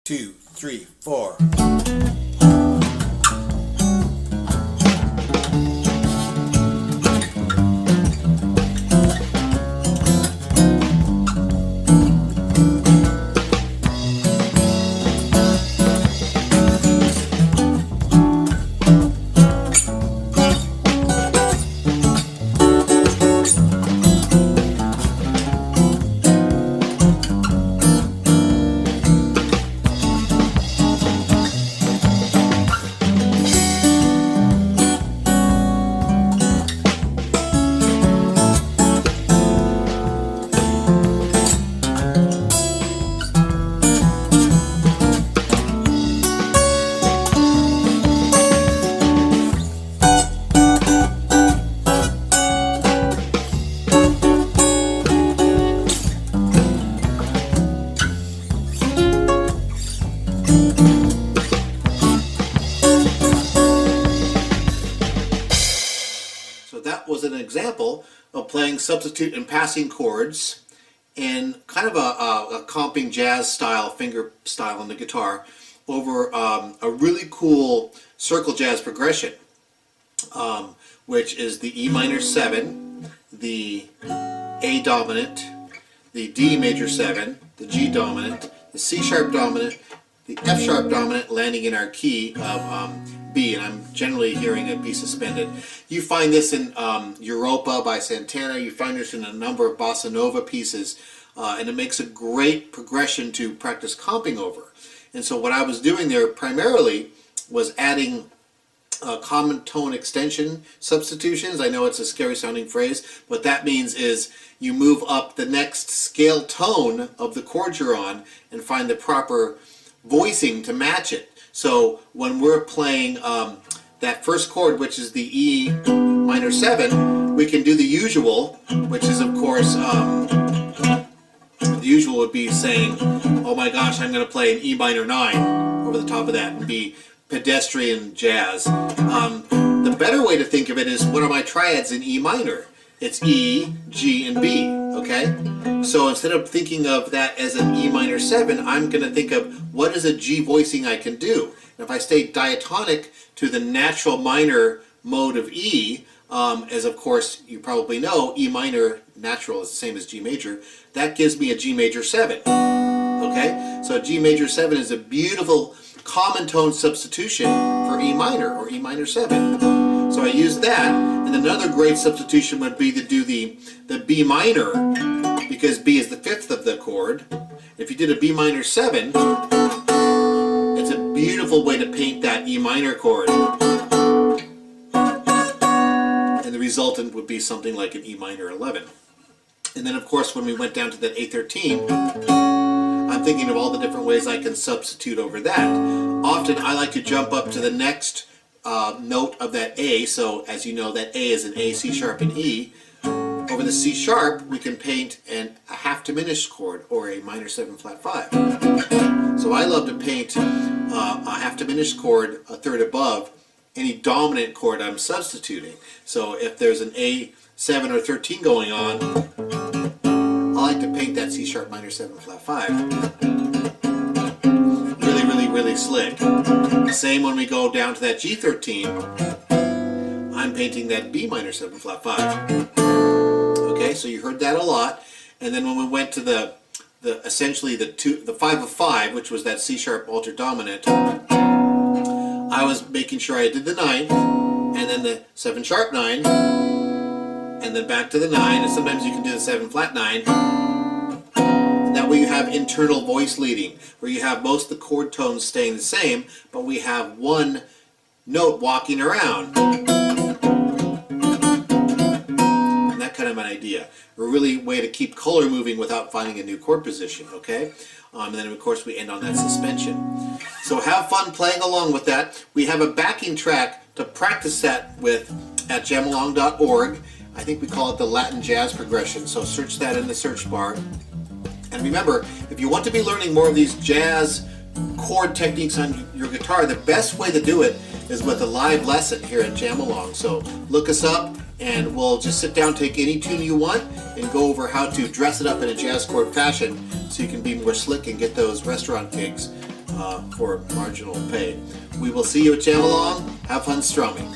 2, 3, 4. So that was an example of playing substitute and passing chords in kind of a comping jazz style, finger style on the guitar over a really cool circle jazz progression, which is the E minor 7, the A dominant, the D major 7, the G dominant, the C sharp dominant, the F sharp dominant landing in our key of B, and I'm generally hearing a B suspended. You find this in Europa by Santana, you find this in a number of bossa nova pieces, and it makes a great progression to practice comping over. And so what I was doing there primarily was adding common tone extension substitutions. I know it's a scary sounding phrase. What that means is you move up the next scale tone of the chord you're on and find the proper voicing to match it. So when we're playing that first chord, which is the E minor 7, we can do the usual, which is of course, the usual would be saying, oh my gosh, I'm going to play an E minor 9 over the top of that and be pedestrian jazz. The better way to think of it is, what are my triads in E minor? It's E, G, and B, okay? So instead of thinking of that as an E minor 7, I'm going to think of what is a G voicing I can do. And if I stay diatonic to the natural minor mode of E, as of course you probably know, E minor natural is the same as G major, that gives me a G major 7, okay? So G major 7 is a beautiful common tone substitution for E minor or E minor 7. So I use that, and another great substitution would be to do the B minor, because B is the 5th of the chord. If you did a B minor 7, it's a beautiful way to paint that E minor chord. And the resultant would be something like an E minor 11. And then of course when we went down to that A13, I'm thinking of all the different ways I can substitute over that. Often I like to jump up to the next note of that A, so as you know that A is an A, C sharp, and E. Over the C sharp we can paint a half diminished chord or a minor 7 flat 5. So I love to paint a half diminished chord a third above any dominant chord I'm substituting. So if there's an A7 or 13 going on, I like to paint that C sharp minor 7 flat 5. Really slick. Same when we go down to that G13, I'm painting that B minor 7 flat 5. Okay, so you heard that a lot. And then when we went to essentially the 5 of 5, which was that C sharp altered dominant, I was making sure I did the 9th, and then the 7 sharp 9, and then back to the 9, and sometimes you can do the 7 flat 9. That way you have internal voice leading, where you have most of the chord tones staying the same, but we have one note walking around. And that kind of an idea. A really way to keep color moving without finding a new chord position, okay? And then of course we end on that suspension. So have fun playing along with that. We have a backing track to practice that with at JamAlong.org. I think we call it the Latin Jazz Progression, so search that in the search bar. And remember, if you want to be learning more of these jazz chord techniques on your guitar, the best way to do it is with a live lesson here at JamAlong. So look us up and we'll just sit down, take any tune you want, and go over how to dress it up in a jazz chord fashion so you can be more slick and get those restaurant gigs for marginal pay. We will see you at JamAlong. Have fun strumming.